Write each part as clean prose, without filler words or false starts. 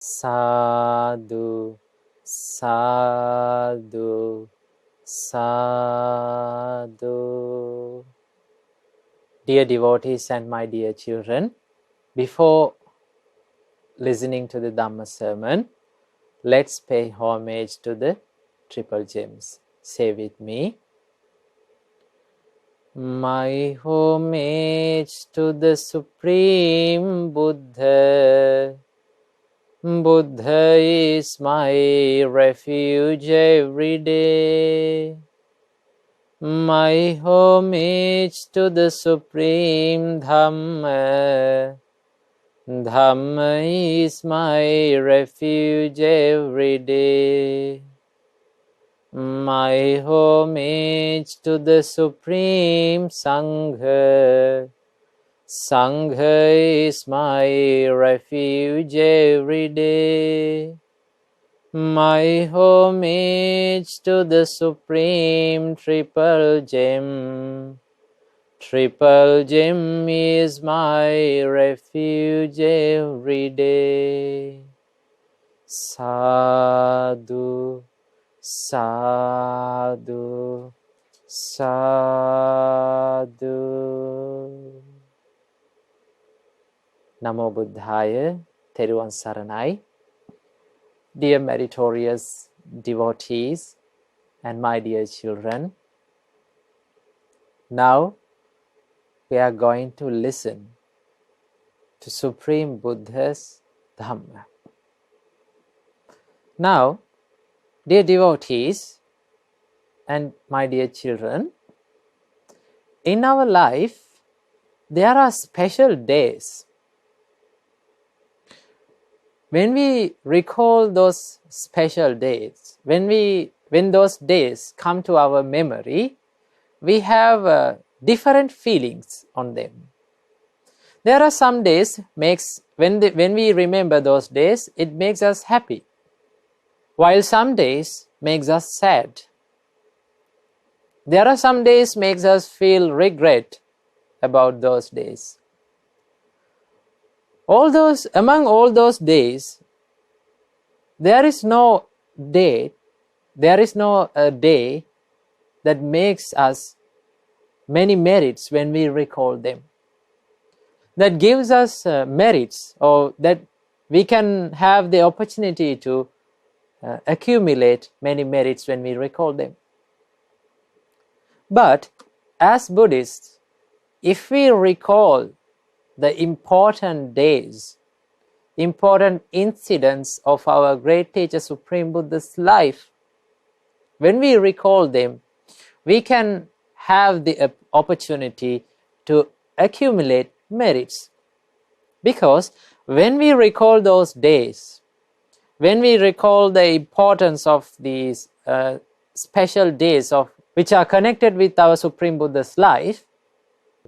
Sadhu, sadhu, sadhu. Dear devotees and my dear children, before listening to the Dhamma sermon, let's pay homage to the triple gems. Say with me. My homage to the Supreme Buddha. Buddha is my refuge every day. My homage to the Supreme Dhamma. Dhamma is my refuge every day. My homage to the Supreme Sangha. Sangha is my refuge every day. My homage to the Supreme Triple Gem. Triple Gem is my refuge every day. Sadhu, sadhu, sadhu. Namo Buddhaya, Theruvan Saranai. Dear meritorious devotees and my dear children, now we are going to listen to Supreme Buddha's Dhamma. Now, dear devotees and my dear children, in our life there are special days. When we recall those special days, when those days come to our memory, we have different feelings on them. There are some days when we remember those days, it makes us happy, while some days makes us sad. There are some days makes us feel regret about those days. Among all those days, there is no day that makes us many merits when we recall them. That gives us merits, or that we can have the opportunity to accumulate many merits when we recall them. But as Buddhists, if we recall the important days, important incidents of our great teacher Supreme Buddha's life, when we recall them, we can have the opportunity to accumulate merits. Because when we recall those days, when we recall the importance of these special days which are connected with our Supreme Buddha's life,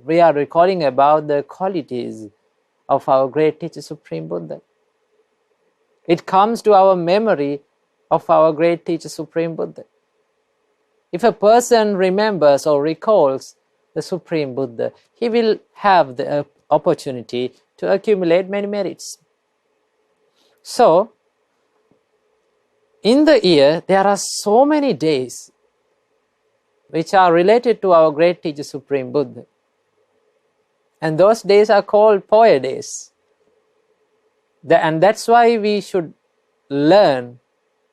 we are recalling about the qualities of our great teacher Supreme Buddha. It comes to our memory of our great teacher Supreme Buddha. If a person remembers or recalls the Supreme Buddha, he will have the opportunity to accumulate many merits. So, in the year, there are so many days which are related to our great teacher Supreme Buddha. And those days are called Poya days. And that's why we should learn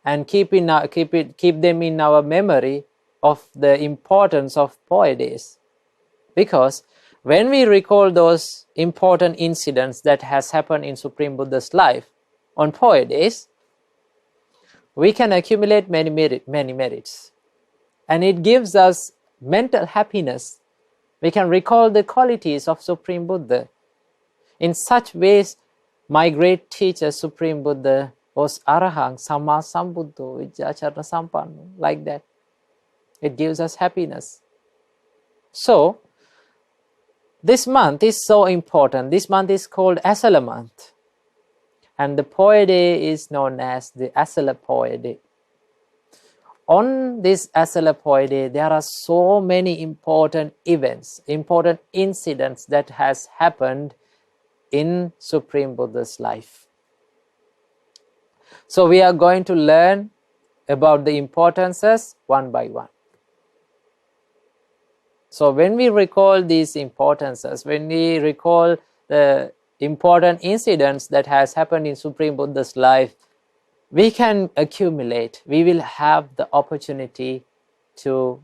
and keep them in our memory of the importance of Poya days. Because when we recall those important incidents that has happened in Supreme Buddha's life on Poya days, we can accumulate many merits. And it gives us mental happiness. We can recall the qualities of Supreme Buddha. In such ways, my great teacher Supreme Buddha was Arahang Samma Sambuddho Vijjacharana Sampanno, like that. It gives us happiness. So, this month is so important. This month is called Esala month. And the Poya day is known as the Esala Poya day. On this Esala Poya day, there are so many important events, important incidents that has happened in Supreme Buddha's life. So we are going to learn about the importances one by one. So when we recall these importances, when we recall the important incidents that has happened in Supreme Buddha's life, we can accumulate, we will have the opportunity to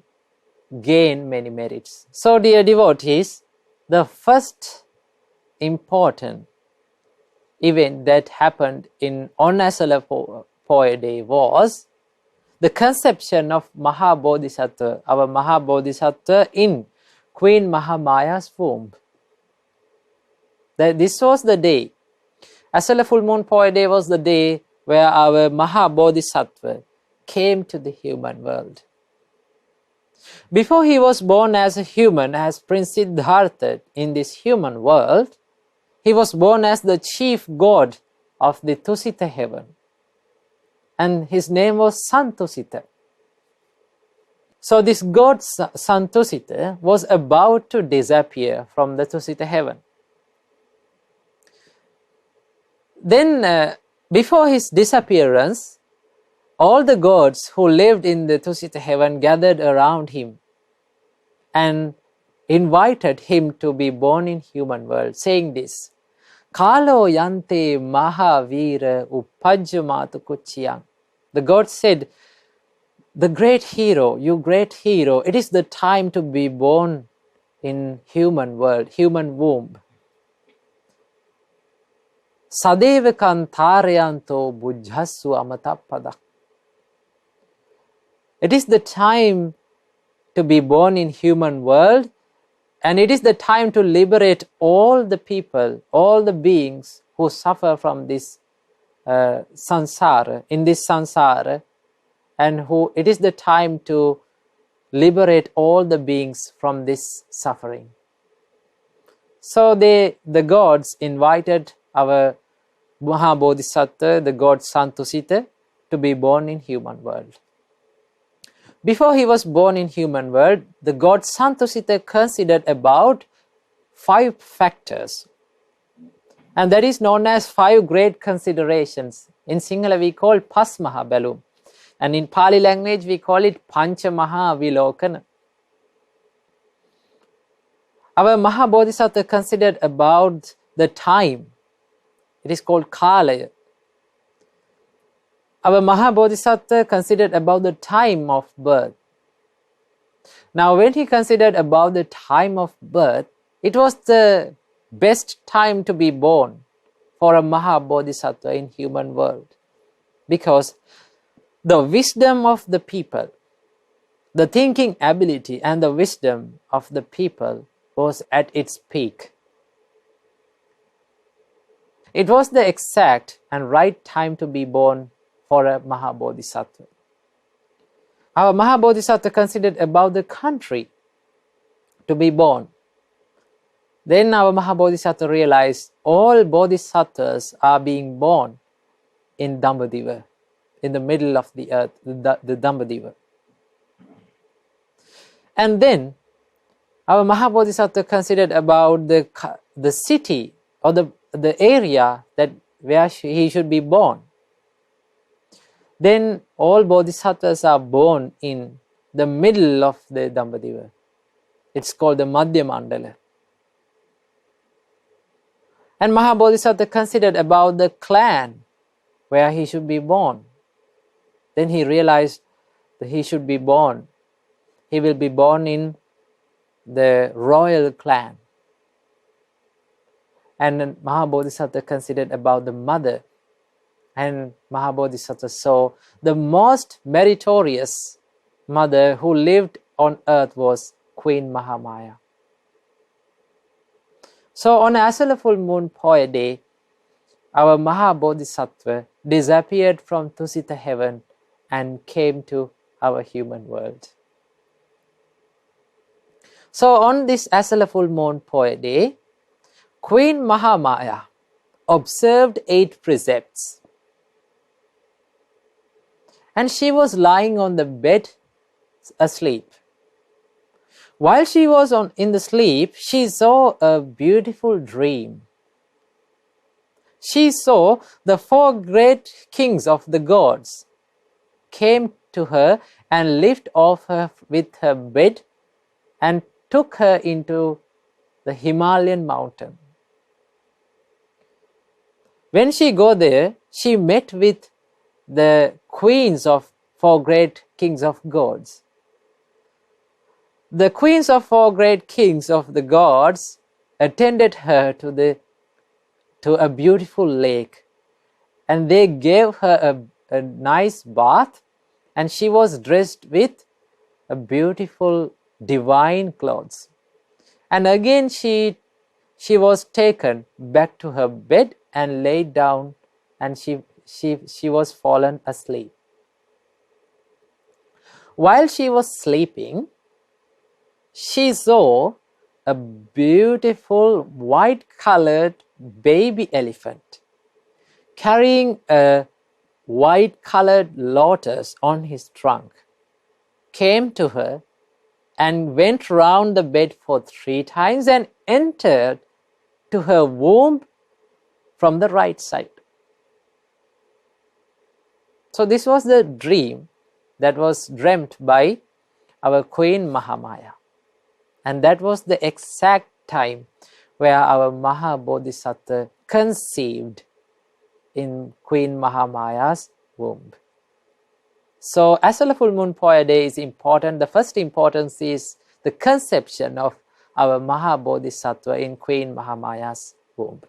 gain many merits. So dear devotees, the first important event that happened on Esala Poya Day was the conception of Maha Bodhisattva, our Maha Bodhisattva in Queen Maha Maya's womb. This was the day. Esala Full Moon Poya Day was the day where our Maha Bodhisattva came to the human world. Before he was born as a human, as Prince Siddhartha in this human world, he was born as the chief god of the Tusita heaven. And his name was Santusita. So this god Santusita was about to disappear from the Tusita heaven. Then, before his disappearance, all the gods who lived in the Tusita heaven gathered around him and invited him to be born in human world, saying this, Kalo yante mahavira upajjamatu kuchiyang. The God said, the great hero, you great hero, it is the time to be born in human world, human womb. Sadevakan tarayanto bujhasu amatapadak. It is the time to be born in human world, and it is the time to liberate all the people, all the beings who suffer from this samsara, in this samsara, and it is the time to liberate all the beings from this suffering. So the gods invited our Maha Bodhisattva, the god Santusita, to be born in human world. Before he was born in human world, the god Santusita considered about 5 factors. And that is known as 5 great considerations. In Sinhala we call Pas Maha Balum. And in Pali language we call it Pancha Maha Vilokana. Our Maha Bodhisattva considered about the time. It is called Kalaya. Our Maha Bodhisattva considered about the time of birth. Now when he considered about the time of birth, it was the best time to be born for a Maha Bodhisattva in human world. Because the wisdom of the people, the thinking ability and the wisdom of the people was at its peak. It was the exact and right time to be born for a Maha Bodhisattva. Our Maha Bodhisattva considered about the country to be born. Then our Maha Bodhisattva realized all Bodhisattvas are being born in Dhammadeva, in the middle of the earth, the Dhammadeva. And then our Maha Bodhisattva considered about the city or the area where he should be born. Then all Bodhisattvas are born in the middle of the Dhammadeva. It's called the Madhya Mandala. And Maha Bodhisattva considered about the clan where he should be born. Then he realized that he will be born in the royal clan. And then Maha Bodhisattva considered about the mother. And Maha Bodhisattva saw the most meritorious mother who lived on earth was Queen Maha Maya. So on Esala Full Moon Poya Day, our Maha Bodhisattva disappeared from Tusita heaven and came to our human world. So on this Esala Full Moon Poya Day, Queen Maha Maya observed 8 precepts. And she was lying on the bed asleep. While she was in the sleep, she saw a beautiful dream. she saw the 4 great kings of the gods came to her and lifted off her with her bed and took her into the Himalayan mountain. When she go there, she met with the queens of 4 great kings of gods. The queens of 4 great kings of the gods attended her to a beautiful lake, and they gave her a nice bath, and she was dressed with a beautiful divine clothes. And again she was taken back to her bed and laid down, and she was fallen asleep. While she was sleeping, she saw a beautiful white-colored baby elephant carrying a white-colored lotus on his trunk, came to her and went round the bed for 3 times and entered to her womb from the right side. So this was the dream that was dreamt by our Queen Maha Maya. And that was the exact time where our Maha Bodhisattva conceived in Queen Maha Maya's womb. So Esala Full Moon Poya Day is important. The first importance is the conception of our Maha Bodhisattva in Queen Maha Maya's womb.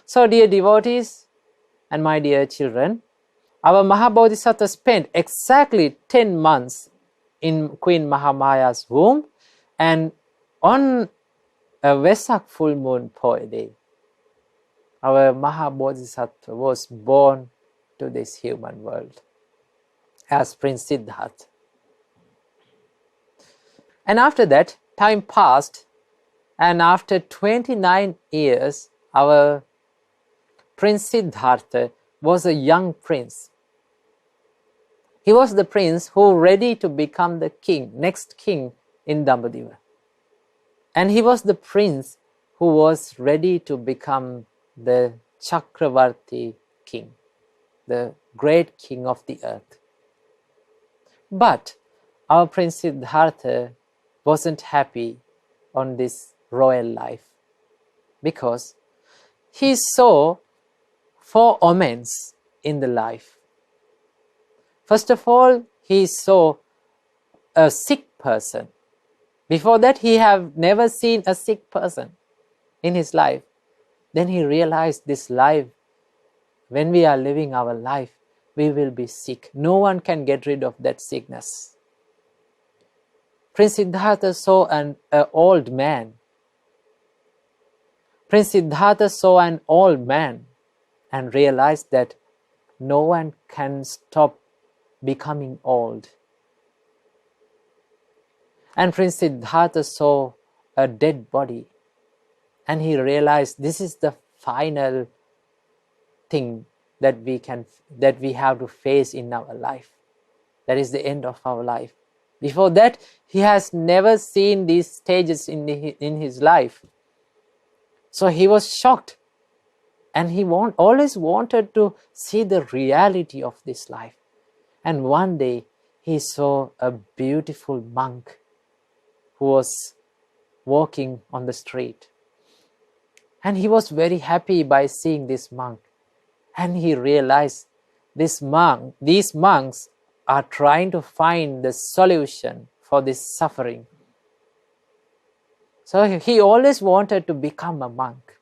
So dear devotees and my dear children, our Maha Bodhisattva spent exactly 10 months in Queen Maha Maya's womb, and on a Vesak Full Moon Poya Day, our Maha Bodhisattva was born to this human world as Prince Siddhartha. And after that, time passed, and after 29 years, our Prince Siddhartha was a young prince. He was the prince who was ready to become the king, next king in Dambadiva. And he was the prince who was ready to become the Chakravarti king, the great king of the earth. But our Prince Siddhartha wasn't happy on this royal life, because he saw 4 omens in the life. First of all, he saw a sick person. Before that, he had never seen a sick person in his life. Then he realized this life, when we are living our life, we will be sick. No one can get rid of that sickness. Prince Siddhartha saw an old man. Prince Siddhartha saw an old man and realized that no one can stop becoming old. And Prince Siddhartha saw a dead body, and he realized this is the final thing that we have to face in our life. That is the end of our life. Before that, he has never seen these stages in his life. So he was shocked, and he always wanted to see the reality of this life. And one day, he saw a beautiful monk who was walking on the street. And he was very happy by seeing this monk. And he realized these monks are trying to find the solution for this suffering. So he always wanted to become a monk.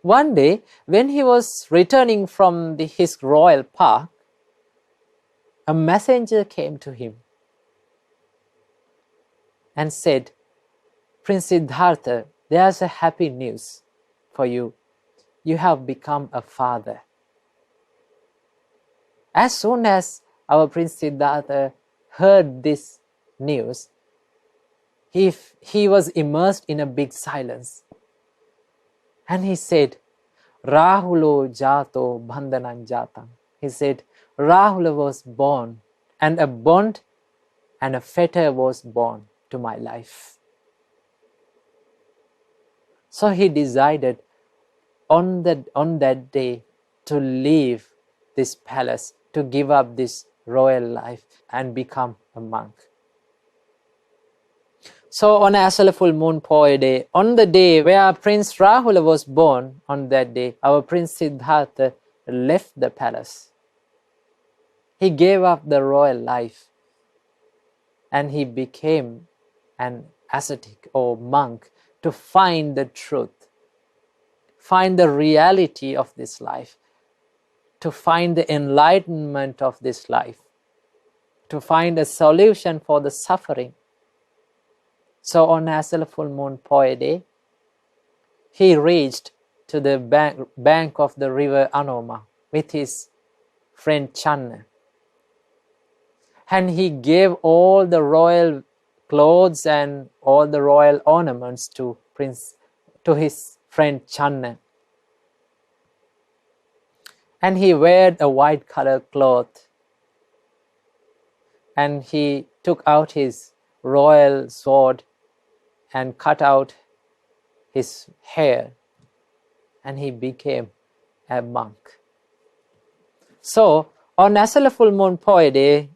One day, when he was returning from his royal park, a messenger came to him and said, "Prince Siddhartha, there's a happy news for you. You have become a father." As soon as our Prince Siddhartha heard this news, he was immersed in a big silence. And he said, "Rahulo jato bandhanan jatam." He said, Rahula was born, and a bond and a fetter was born to my life. So he decided on that day to leave this palace, to give up this royal life and become a monk. So on Esala Full Moon Poya day, on the day where Prince Rahula was born, on that day, our Prince Siddhartha left the palace. He gave up the royal life and he became an ascetic or monk to find the truth, find the reality of this life, to find the enlightenment of this life, to find a solution for the suffering. So on Esala Full Moon Poya day, he reached to the bank of the river Anoma with his friend Channa. And he gave all the royal clothes and all the royal ornaments to his friend Channa. And he wore a white colored cloth. And he took out his royal sword and cut out his hair. And he became a monk. So, on Esala Full Moon Poya day,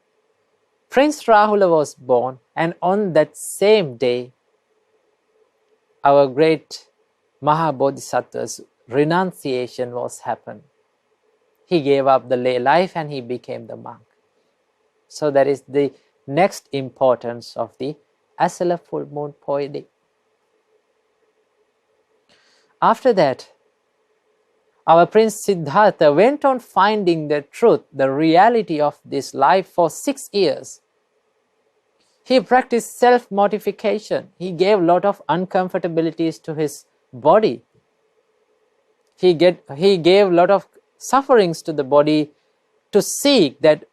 Prince Rahula was born, and on that same day, our great Maha Bodhisattva's renunciation was happened. He gave up the lay life and he became the monk. So that is the next importance of the Esala Full Moon Poya day. After that, our Prince Siddhartha went on finding the truth, the reality of this life for 6 years. He practiced self-mortification. He gave a lot of uncomfortabilities to his body. He gave a lot of sufferings to the body to seek that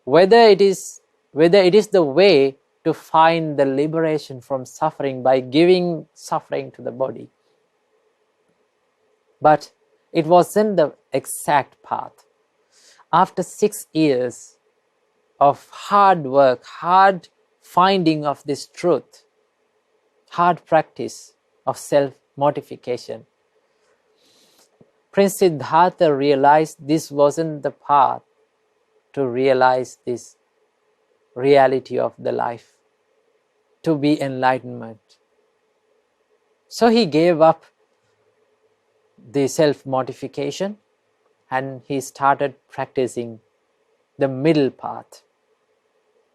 whether it is the way to find the liberation from suffering by giving suffering to the body. But it wasn't the exact path. After 6 years of hard work, hard finding of this truth, hard practice of self-mortification, Prince Siddhartha realized this wasn't the path to realize this reality of the life, to be enlightenment. So he gave up the self-mortification and he started practicing the middle path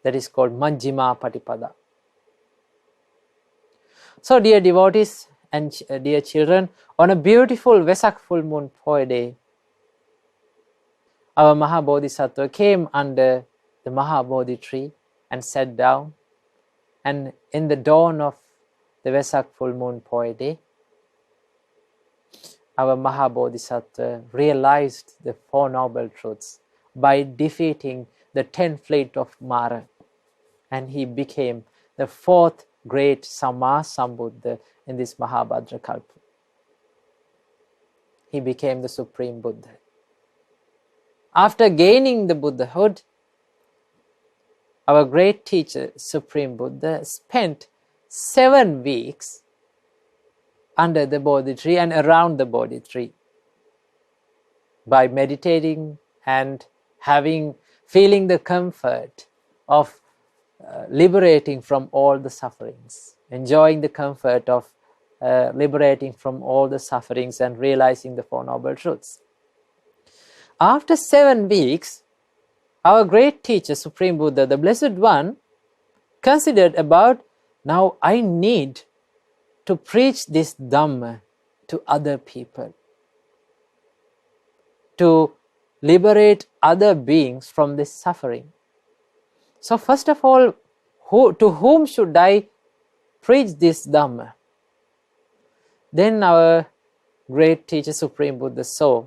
that is called Majjhima Patipada. So dear devotees and dear children, on a beautiful Vesak Full Moon Poya day, our Maha Bodhisattva came under the Maha Bodhi tree and sat down, and in the dawn of the Vesak Full Moon Poya day, our Maha Bodhisattva realized the Four Noble Truths by defeating the 10 fleet of Mara, and he became the 4th great Samma Sambuddha in this Mahabhadra Kalpa. He became the Supreme Buddha. After gaining the Buddhahood, our great teacher, Supreme Buddha, spent 7 weeks under the Bodhi tree and around the Bodhi tree by meditating and feeling the comfort of liberating from all the sufferings, enjoying the comfort of liberating from all the sufferings and realizing the Four Noble Truths. After 7 weeks, our great teacher, Supreme Buddha, the Blessed One, considered about, now I need to preach this Dhamma to other people, to liberate other beings from this suffering. So first of all, to whom should I preach this Dhamma? Then our great teacher, Supreme Buddha, saw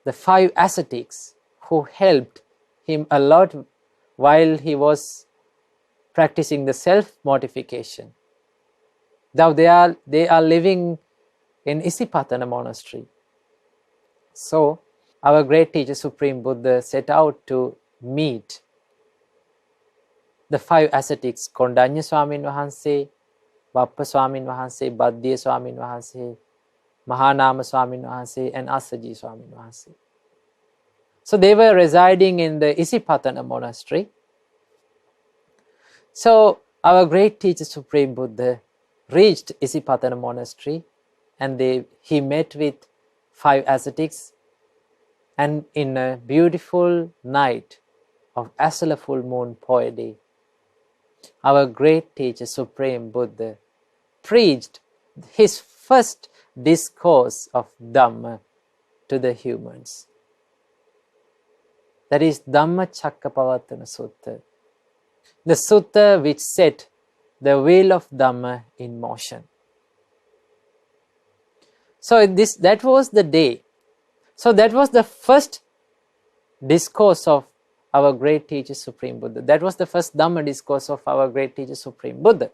the 5 ascetics who helped him a lot while he was practicing the self-mortification. Now they are living in Isipatana monastery. So our great teacher, Supreme Buddha, set out to meet the 5 ascetics, Kondanya Swamin Wahanse, Bappa Swamin Wahanse, Baddiya Swamin Wahanse, Mahanama Swamin Wahanse and Asaji Swamin Wahanse. So they were residing in the Isipatana monastery. So our great teacher Supreme Buddha reached Isipatana monastery, and he met with 5 ascetics, and in a beautiful night of Esala Full Moon Poya day, our great teacher Supreme Buddha preached his first discourse of Dhamma to the humans. That is Dhammacakkappavattana Sutta, the sutta which set the wheel of Dhamma in motion. So that was the day. So that was the first discourse of our great teacher Supreme Buddha. That was the first Dhamma discourse of our great teacher Supreme Buddha.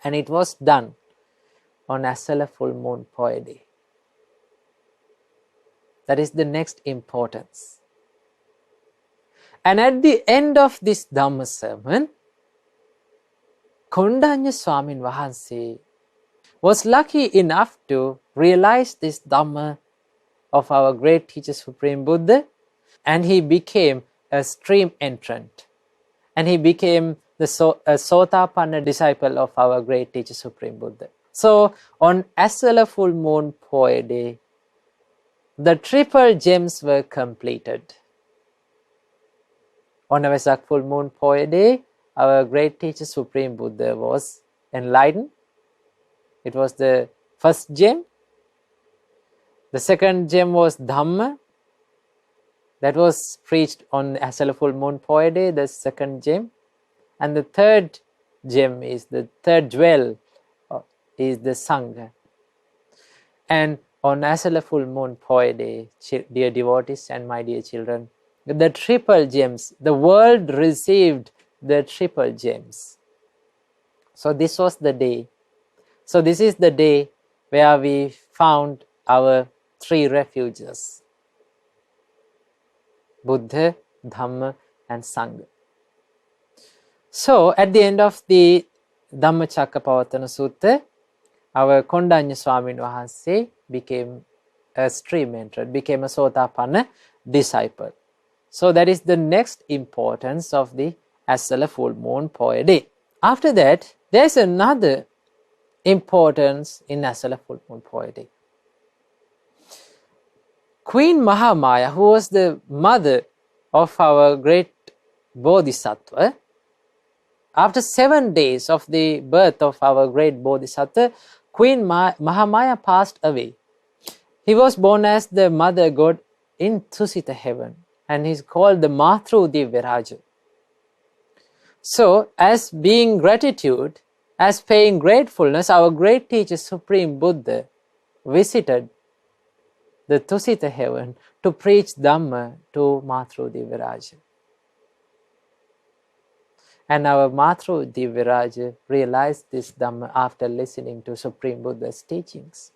And it was done on Esala Full Moon Poya day. That is the next importance. And at the end of this Dhamma sermon, Kondanya Swamin Wahanse was lucky enough to realize this Dhamma of our great teacher Supreme Buddha, and he became a stream entrant, and he became a Sotapanna disciple of our great teacher Supreme Buddha. So on Esala Full Moon Poya day, the triple gems were completed. On Vesak Full Moon Poya day, our great teacher Supreme Buddha was enlightened. It was the first gem. The second gem was Dhamma. That was preached on Esala Full Moon Poya day, the second gem. And the third gem is the third jewel, is the Sangha. And on Esala Full Moon Poya day, dear devotees and my dear children, the triple gems, the world received the triple gems. So this was the day. So this is the day where we found our 3 refuges: Buddha, Dhamma and Sangha. So at the end of the Dhammacakkappavattana Sutta, our Kondanya Swamin Wahanse became a stream entrant, became a Sotapanna disciple. So that is the next importance of the Esala Full Moon Poya day. After that, there is another importance in Esala Full Moon Poya day. Queen Maha Maya, who was the mother of our great Bodhisattva, after 7 days of the birth of our great Bodhisattva, Queen Maha Maya passed away. He was born as the mother god in Tusita heaven, and he is called the Matru Divyaraja. So, as being gratitude, as paying gratefulness, our great teacher Supreme Buddha visited the Tusita heaven to preach Dhamma to Matru Divyaraja. And our Matru Divyaraja realized this Dhamma after listening to Supreme Buddha's teachings.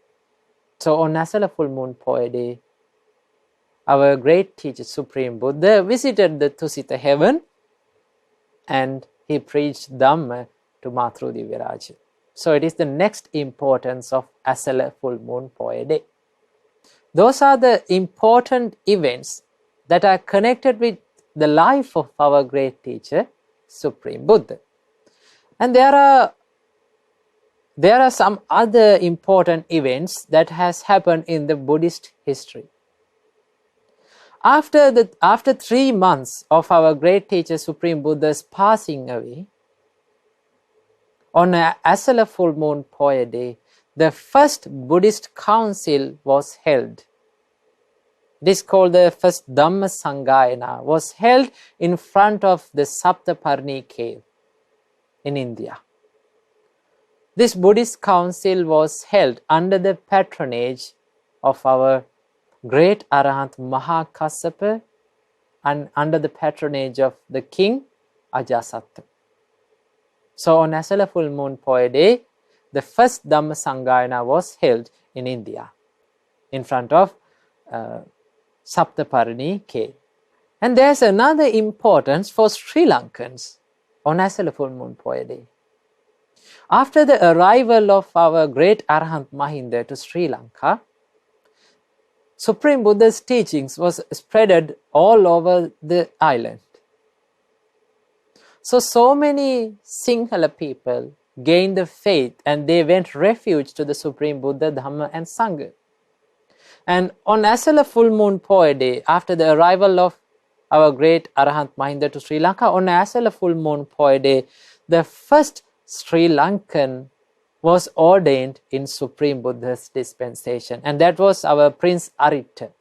So on Esala Full Moon Poya day, our great teacher Supreme Buddha visited the Tusita heaven, and he preached Dhamma to Matru Divyaraja. So it is the next importance of Esala Full Moon Poya day. Those are the important events that are connected with the life of our great teacher Supreme Buddha. And there are some other important events that has happened in the Buddhist history. After 3 months of our great teacher Supreme Buddha's passing away, on Esala Full Moon Poya day, the first Buddhist council was held. It is called the first Dhamma Sanggayana, was held in front of the Saptaparni cave in India. This Buddhist council was held under the patronage of our great Arahant Mahakassapa and under the patronage of the king Ajasatta. So on Esala Full Moon Poya day, the first Dhamma Sanggayana was held in India in front of Saptaparni cave. And there is another importance for Sri Lankans on Esala Full Moon Poya day. After the arrival of our great Arahant Mahinda to Sri Lanka, Supreme Buddha's teachings was spreaded all over the island. So many Sinhala people gained the faith and they went refuge to the Supreme Buddha, Dhamma and Sangha. And on Esala Full Moon Poya Day, after the arrival of our great Arahant Mahinda to Sri Lanka, on Esala Full Moon Poya Day, the first Sri Lankan was ordained in Supreme Buddha's dispensation, and that was our Prince Aritta.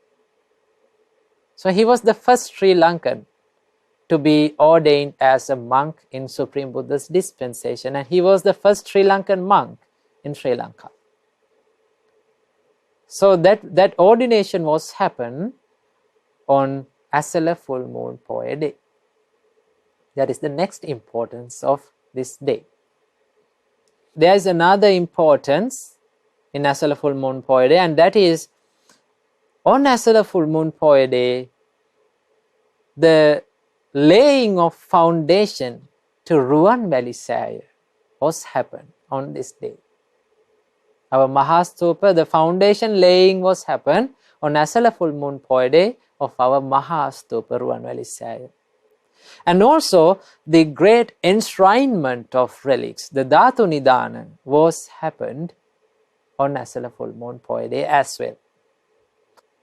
So he was the first Sri Lankan to be ordained as a monk in Supreme Buddha's dispensation, and he was the first Sri Lankan monk in Sri Lanka. So that ordination was happened on Esala Full Moon Poya Day. That is the next importance of this day. There is another importance in Esala Full Moon Poya Day, and that is on Esala Full Moon Poya Day, the laying of foundation to Ruwanvali Saya was happened on this day. Our Mahastupa, the foundation laying was happened on Esala Full Moon Poya Day of our Mahastupa Ruwanvali Saya. And also the great enshrinement of relics, the Dhatu Nidana, was happened on Esala Full Moon Poya Day as well.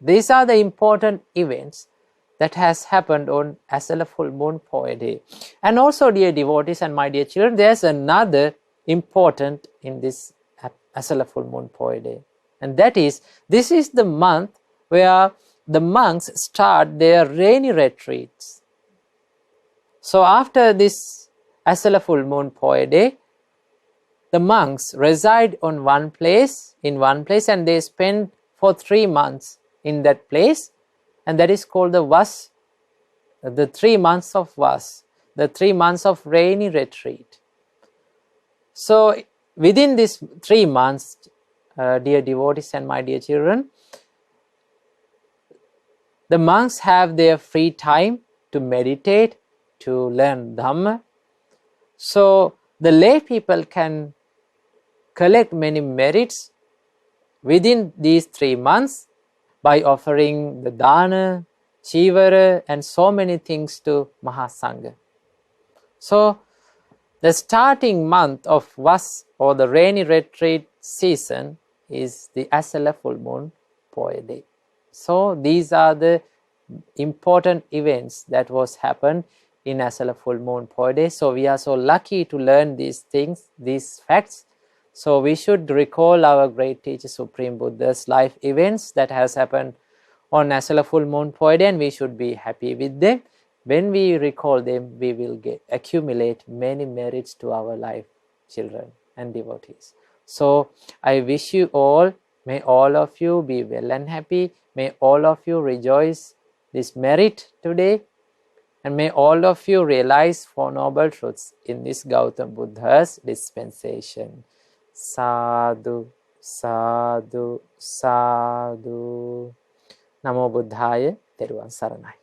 These are the important events that has happened on Esala Full Moon Poya Day. And also, dear devotees and my dear children, there's another important in this Esala Full Moon Poya Day. And that is, this is the month where the monks start their rainy retreats. So after this Esala Full Moon Poya Day, the monks reside on one place, and they spend for 3 months in that place, and that is called the Vas, the 3 months of Vas, the 3 months of rainy retreat. So within these 3 months, dear devotees and my dear children, the monks have their free time to meditate, to learn Dhamma. So the lay people can collect many merits within these 3 months by offering the dana, chivara, and so many things to Mahasangha. So the starting month of Vas, or the rainy retreat season, is the Esala Full Moon Poya Day. So these are the important events that was happened in Esala Full Moon Poya Day. So we are so lucky to learn these things, these facts. So we should recall our great teacher Supreme Buddha's life events that has happened on Esala Full Moon Poya Day, and we should be happy with them. When we recall them, we will accumulate many merits to our life, children and devotees. So I wish you all, may all of you be well and happy. May all of you rejoice this merit today. And may all of you realize Four Noble Truths in this Gautam Buddha's dispensation. Sadhu, sadhu, sadhu. Namo Buddhaya, Theruvan Saranai.